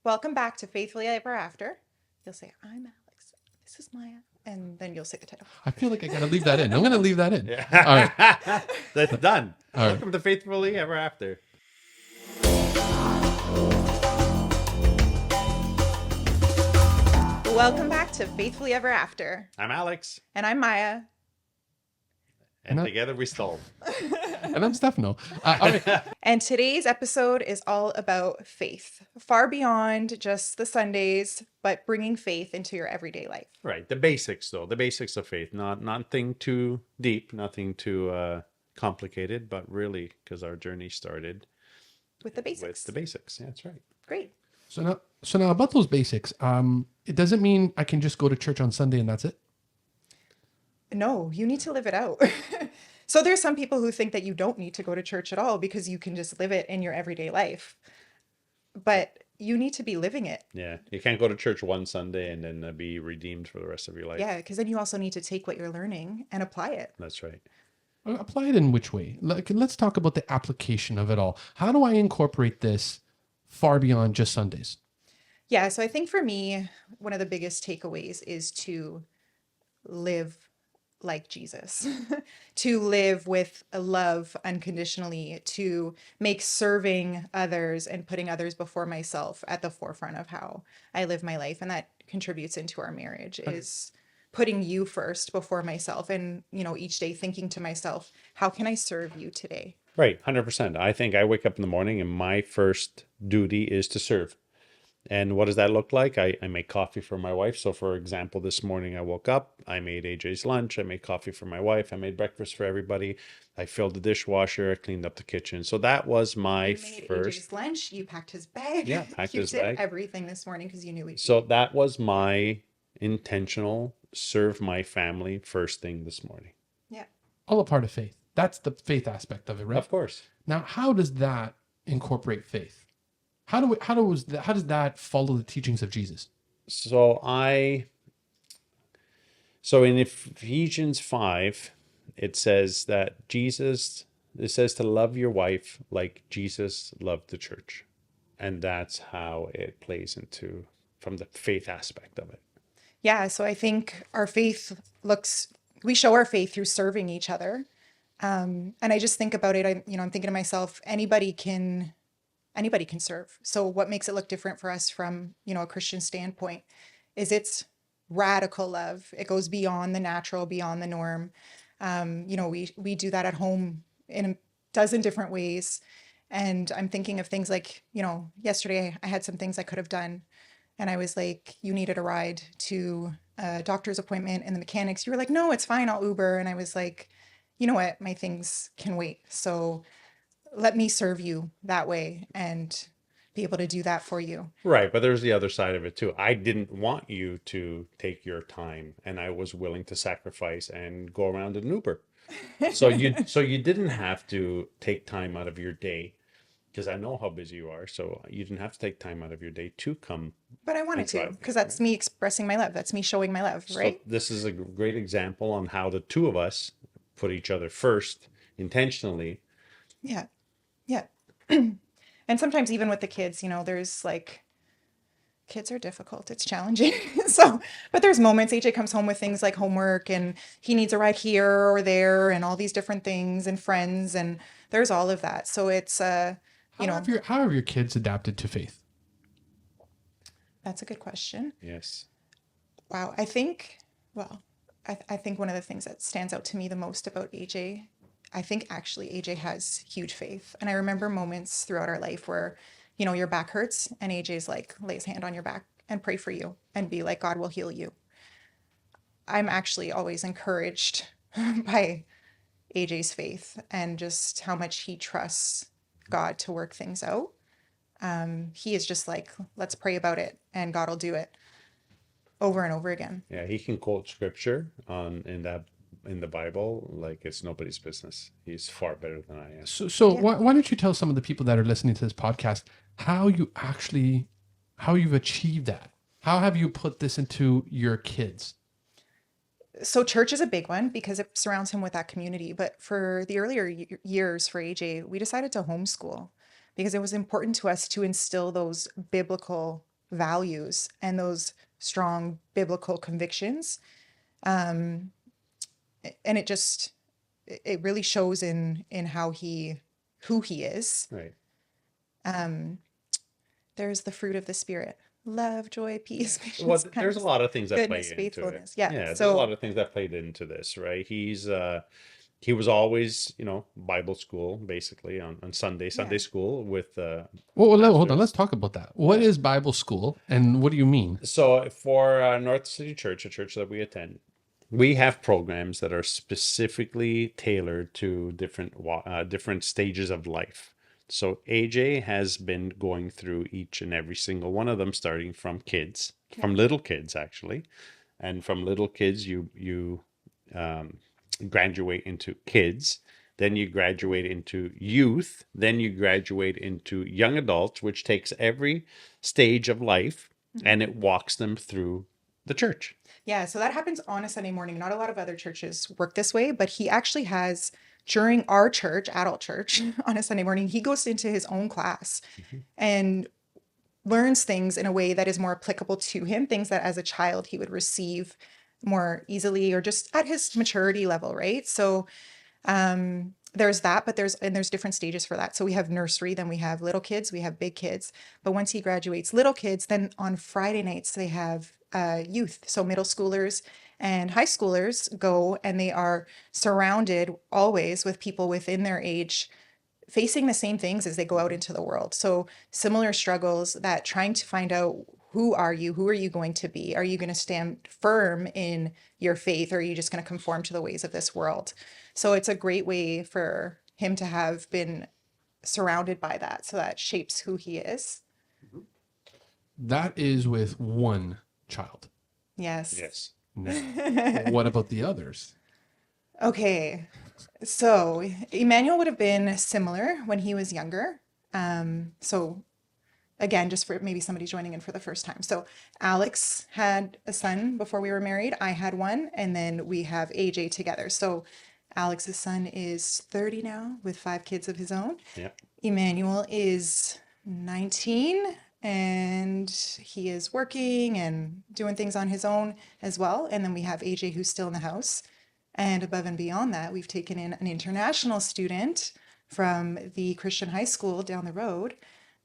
Welcome back to Faithfully Ever After. You'll say, I'm Alex. This is Maya. And then you'll say the title. I feel like I gotta leave that in. I'm gonna leave that in. All right. Yeah. That's done. All right. Welcome to Faithfully Ever After. Welcome back to Faithfully Ever After. I'm Alex, And I'm Maya. and And I- together we stalled. And I'm Stefano. All right. And today's episode is all about faith, far beyond just the Sundays, but bringing faith into your everyday life. Right, the basics though, the basics of faith. Nothing too deep, nothing too complicated, but really because our journey started With the basics. with the basics. Yeah, that's right. Great. So now about those basics. It doesn't mean I can just go to church on Sunday and that's it. No, you need to live it out. So there's some people who think that you don't need to go to church at all because you can just live it in your everyday life. But you need to be living it. Yeah, you can't go to church one Sunday and then be redeemed for the rest of your life. Yeah, because then you also need to take what you're learning and apply it. That's right. Apply it in which way? Let's talk about the application of it all. How do I incorporate this far beyond just Sundays? Yeah, so I think for me, one of the biggest takeaways is to live like Jesus, to live with a love unconditionally, to make serving others and putting others before myself at the forefront of how I live my life. And that contributes into our marriage is putting you first before myself. And, each day thinking to myself, how can I serve you today? Right, 100%. I think I wake up in the morning and my first duty is to serve. And what does that look like? I make coffee for my wife. So, for example, this morning I woke up, I made AJ's lunch, I made coffee for my wife, I made breakfast for everybody, I filled the dishwasher, I cleaned up the kitchen. So that was my You made first. AJ's lunch, you packed his bag. Yeah, packed you his did bag. everything this morning because you knew we'd So that was my intentional serve my family first thing this morning. Yeah. All a part of faith. That's the faith aspect of it, right? Of course. Now, how does that incorporate faith? How does that follow the teachings of Jesus? So in Ephesians 5, it says to love your wife like Jesus loved the church. And that's how it plays into from the faith aspect of it. Yeah, so I think we show our faith through serving each other. And I just think about it, I'm thinking to myself, anybody can serve. So what makes it look different for us from, a Christian standpoint is it's radical love. It goes beyond the natural, beyond the norm. We do that at home in a dozen different ways. And I'm thinking of things like, yesterday I had some things I could have done. And I was like, you needed a ride to a doctor's appointment and the mechanics. You were like, no, it's fine. I'll Uber. And I was like, you know what? My things can wait. So let me serve you that way and be able to do that for you. Right, but there's the other side of it too. I didn't want you to take your time, and I was willing to sacrifice and go around in an Uber. So you didn't have to take time out of your day, because I know how busy you are. So you didn't have to take time out of your day to come. But I wanted And to, drive me, because that's me expressing my love. That's me showing my love, right? So this is a great example on how the two of us put each other first intentionally. Yeah. Yeah. And sometimes even with the kids, there's like, kids are difficult. It's challenging. But there's moments AJ comes home with things like homework and he needs a ride here or there and all these different things and friends. And there's all of that. So it's, How have your kids adapted to faith? that's a good question. Yes. Wow. I think one of the things that stands out to me the most about AJ, I think actually AJ has huge faith. And I remember moments throughout our life where, your back hurts and AJ's like, lay his hand on your back and pray for you and be like, God will heal you. I'm actually always encouraged by AJ's faith and just how much he trusts God to work things out. He is just like, let's pray about it and God will do it over and over again. Yeah, he can quote scripture in the Bible like it's nobody's business. He's far better than I am. So why don't you tell some of the people that are listening to this podcast how you've achieved that? How have you put this into your kids? So church is a big one because it surrounds him with that community. But for the earlier years for AJ, we decided to homeschool because it was important to us to instill those biblical values and those strong biblical convictions. And it just, it really shows in who he is. Right. There's the fruit of the spirit: love, joy, peace, Well, patience, there's a kindness, lot of things that play goodness, into it. faithfulness. Yeah. Yeah, there's a So lot of things that played into this, right? He was always, Bible school basically on Sunday yeah. school with Hold on. Let's pastors. talk about that. What is Bible school, and what do you mean? So for North City Church, a church that we attend, we have programs that are specifically tailored to different stages of life. So AJ has been going through each and every single one of them, starting from kids, from little kids actually, and from little kids you graduate into kids, then you graduate into youth, then you graduate into young adults, which takes every stage of life and it walks them through the church. Yeah, so that happens on a Sunday morning. Not a lot of other churches work this way, but he actually has, during our church, adult church, on a Sunday morning, he goes into his own class and learns things in a way that is more applicable to him, things that as a child he would receive more easily or just at his maturity level, right? So there's that, but there's different stages for that. So we have nursery, then we have little kids, we have big kids. But once he graduates little kids, then on Friday nights they have youth. So middle schoolers and high schoolers go, and they are surrounded always with people within their age facing the same things as they go out into the world. So similar struggles, that trying to find out, who are you? Who are you going to be? Are you going to stand firm in your faith, or are you just going to conform to the ways of this world? So it's a great way for him to have been surrounded by that. So that shapes who he is. That is with one child. Yes. Yes. Now, what about the others? Okay. So Emmanuel would have been similar when he was younger. So again, just for maybe somebody joining in for the first time. So Alex had a son before we were married. I had one, and then we have AJ together. So Alex's son is 30 now with 5 kids of his own. Yeah. Emmanuel is 19 and he is working and doing things on his own as well. And then we have AJ who's still in the house. And above and beyond that, we've taken in an international student from the Christian high school down the road.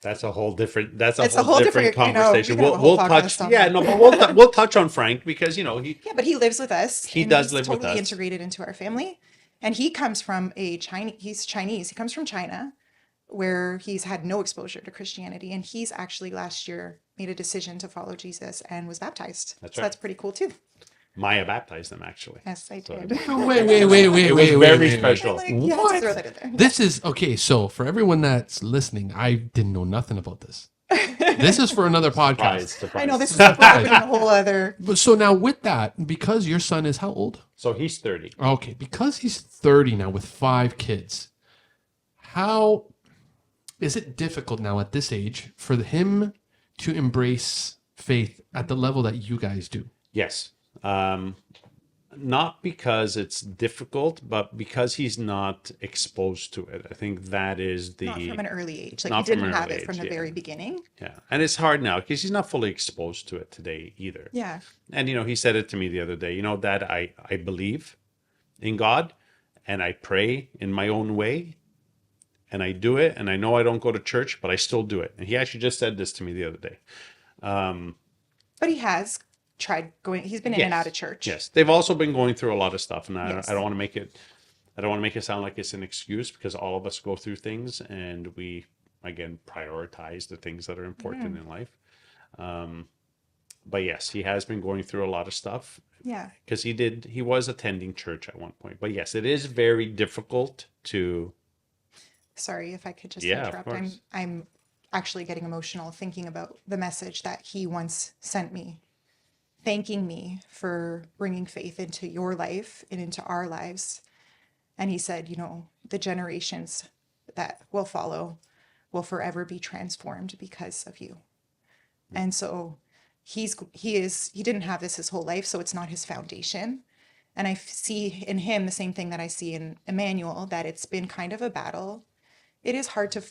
That's a whole different. It's a whole different- I know, we conversation. could have a We'll whole touch. podcast on Yeah, that. no, but we'll touch on Frank because he. Yeah, but he lives with us. He and does he's live with totally us. integrated into our family. And he comes from he's Chinese. He comes from China, where he's had no exposure to Christianity. And he's actually last year made a decision to follow Jesus and was baptized. That's So right. that's pretty cool too. Maya baptized him actually. Yes, I So- did. Wait, was very special. Like, you had to throw that in there. This is okay. So for everyone that's listening, I didn't know nothing about this. This is for another podcast. Surprise. I know this is opening a whole other. But so now with that, because your son is how old? So he's 30. Okay, because he's 30 now with 5 kids. How is it difficult now at this age for him to embrace faith at the level that you guys do? Yes. Not because it's difficult, but because he's not exposed to it. I think that is the Not from an early age. Like Not he from didn't an have early it from age, the yeah. very beginning. yeah, and it's hard now because he's not fully exposed to it today either. Yeah. And he said it to me the other day. Dad, I believe in God, and I pray in my own way, and I do it, and I know I don't go to church, but I still do it. And he actually just said this to me the other day. But he has tried going, he's been in and Yes. out of church. Yes, they've also been going through a lot of stuff, and Yes. I don't want to make it sound like it's an excuse because all of us go through things, and we again prioritize the things that are important in life. But yes, he has been going through a lot of stuff Yeah. because he was attending church at one point. But yes, it is very difficult to. Sorry if I could just Yeah, of interrupt. course. I'm actually getting emotional thinking about the message that he once sent me, thanking me for bringing faith into your life and into our lives. And he said, the generations that will follow will forever be transformed because of you. And so he didn't have this his whole life, so it's not his foundation. And I see in him the same thing that I see in Emmanuel, that it's been kind of a battle. It is hard to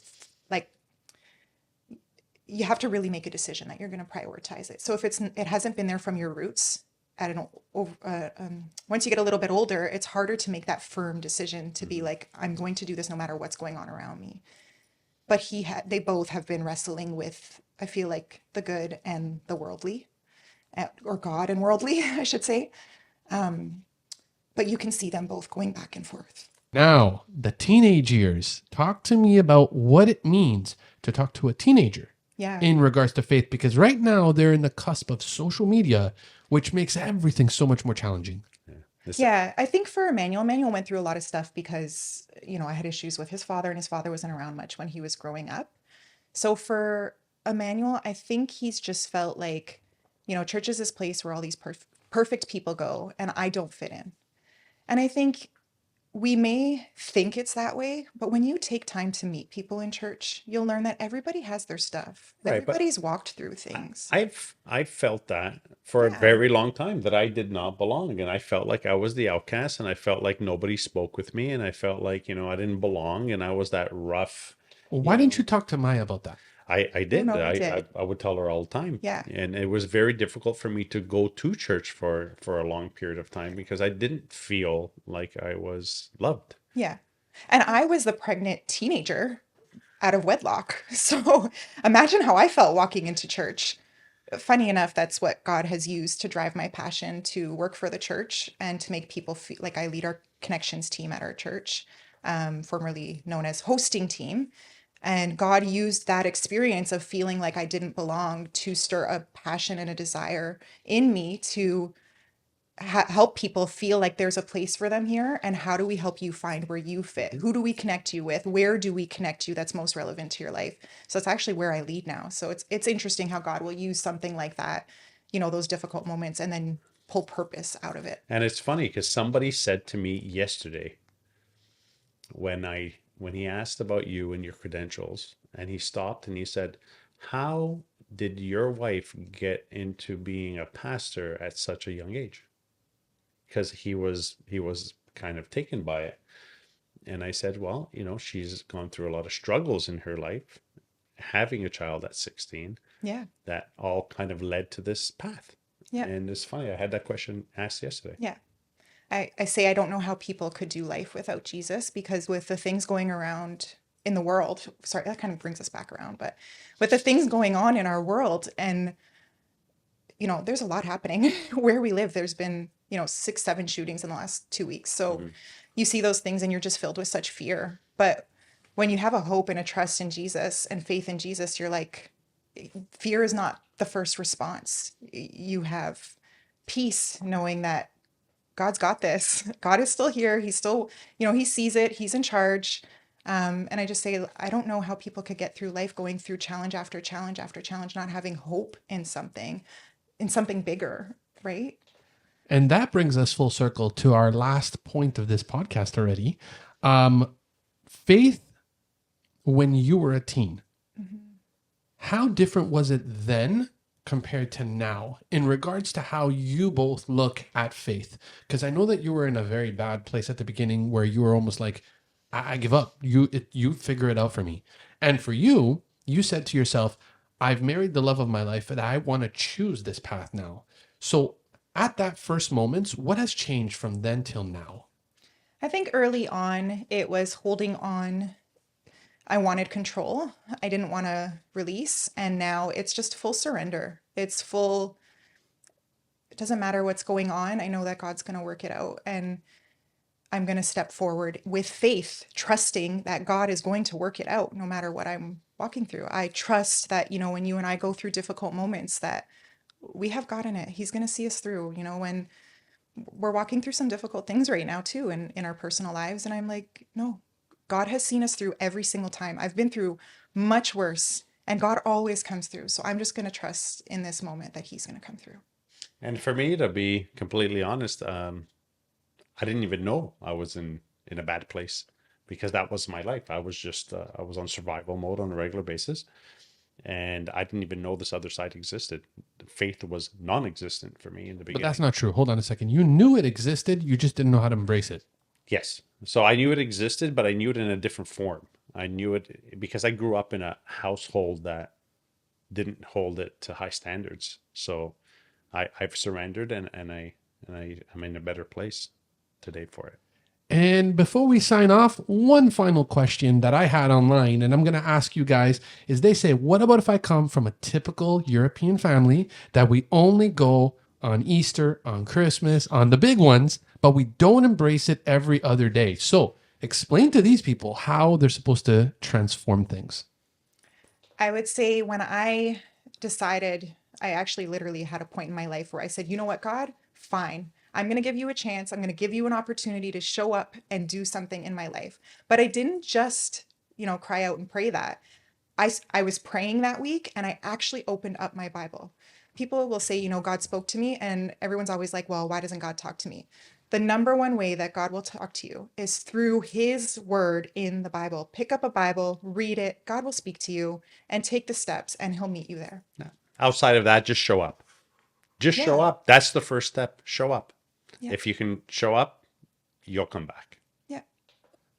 you have to really make a decision that you're going to prioritize it. So if it hasn't been there from your roots at once you get a little bit older, it's harder to make that firm decision to be like, I'm going to do this no matter what's going on around me. But they both have been wrestling with, I feel like, the good and the worldly, or God and worldly, I should say. But you can see them both going back and forth. Now, the teenage years. Talk to me about what it means to talk to a teenager Yeah. in regards to faith, because right now they're in the cusp of social media, which makes everything so much more challenging. Yeah, I think for Emmanuel went through a lot of stuff because, I had issues with his father, and his father wasn't around much when he was growing up. So for Emmanuel, I think he's just felt like, church is this place where all these perfect people go, and I don't fit in. And I think we may think it's that way, but when you take time to meet people in church, you'll learn that everybody has their stuff. Right, but Everybody's walked through things. I've felt that for a Yeah. very long time, that I did not belong, and I felt like I was the outcast, and I felt like nobody spoke with me, and I felt like I didn't belong, and I was that rough. Well, why didn't you talk to Maya about that? I did. no, we I did. would tell her all the time. Yeah. And it was very difficult for me to go to church for a long period of time because I didn't feel like I was loved. Yeah. And I was the pregnant teenager out of wedlock. So imagine how I felt walking into church. Funny enough, that's what God has used to drive my passion to work for the church and to make people feel like I lead our connections team at our church, formerly known as hosting team. And God used that experience of feeling like I didn't belong to stir a passion and a desire in me to help people feel like there's a place for them here. And how do we help you find where you fit? Who do we connect you with? Where do we connect you that's most relevant to your life? So it's actually where I lead now. So it's interesting how God will use something like that, those difficult moments, and then pull purpose out of it. And it's funny because somebody said to me yesterday when he asked about you and your credentials, and he stopped and he said, "How did your wife get into being a pastor at such a young age?" Because he was kind of taken by it. And I said, well, she's gone through a lot of struggles in her life, having a child at 16, Yeah. that all kind of led to this path. Yeah. And it's funny, I had that question asked yesterday. Yeah. I say I don't know how people could do life without Jesus, because with the things going around in the world, sorry, that kind of brings us back around, but with the things going on in our world, and there's a lot happening where we live. There's been 6-7 shootings in the last 2 weeks. So you see those things and you're just filled with such fear. But when you have a hope and a trust in Jesus and faith in Jesus, you're like, fear is not the first response. You have peace knowing that God's got this. God is still here. He's still, he sees it. He's in charge. And I just say, I don't know how people could get through life going through challenge after challenge after challenge, not having hope in something bigger, right? And that brings us full circle to our last point of this podcast already. Faith, when you were a teen, how different was it then compared to now in regards to how you both look at faith? Because I know that you were in a very bad place at the beginning where you were almost like, I give up. You figure it out for me. And for you, you said to yourself, I've married the love of my life and I want to choose this path now. So at that first moments, what has changed from then till now? I think early on it was holding on. I wanted control. I didn't want to release. And now it's just full surrender. It's full, it doesn't matter what's going on. I know that God's going to work it out. And I'm going to step forward with faith, trusting that God is going to work it out no matter what I'm walking through. I trust that, when you and I go through difficult moments, that we have God in it. He's going to see us through, when we're walking through some difficult things right now too, in our personal lives. And I'm like, no, God has seen us through every single time. I've been through much worse and God always comes through. So I'm just going to trust in this moment that he's going to come through. And for me, to be completely honest, I didn't even know I was in a bad place, because that was my life. I was just, I was on survival mode on a regular basis. And I didn't even know this other side existed. Faith was non-existent for me in the But beginning. that's not true. Hold on a second. You knew it existed. You just didn't know how to embrace it. Yes. So I knew it existed, but I knew it in a different form. I knew it because I grew up in a household that didn't hold it to high standards. So I've surrendered, and I'm in a better place today for it. And before we sign off, one final question that I had online, and I'm going to ask you guys, is they say, what about if I come from a typical European family that we only go on Easter, on Christmas, on the big ones, but we don't embrace it every other day? So explain to these people how they're supposed to transform things. I would say when I decided, I actually literally had a point in my life where I said, you know what, God, fine. I'm going to give you a chance. I'm going to give you an opportunity to show up and do something in my life. But I didn't just, cry out and pray that. I was praying that week, and I actually opened up my Bible. People will say, God spoke to me, and everyone's always like, well, why doesn't God talk to me? The number one way that God will talk to you is through his word in the Bible. Pick up a Bible, read it. God will speak to you, and take the steps, and he'll meet you there. Outside of that, just show up. Just show Yeah. up. That's the first step. Show up. Yeah. If you can show up, you'll come back. Yeah.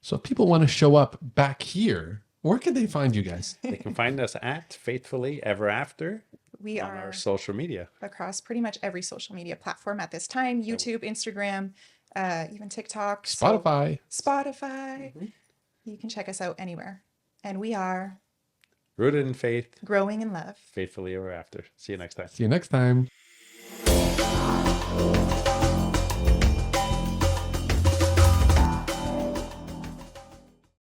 So if people want to show up back here, where can they find you guys? They can find us at Faithfully Ever After We on are our social media. across pretty much every social media platform at this time: YouTube, Instagram, even TikTok, Spotify. Spotify. You can check us out anywhere. And we are Rooted in faith, growing in love. faithfully ever after. See you next time. See you next time.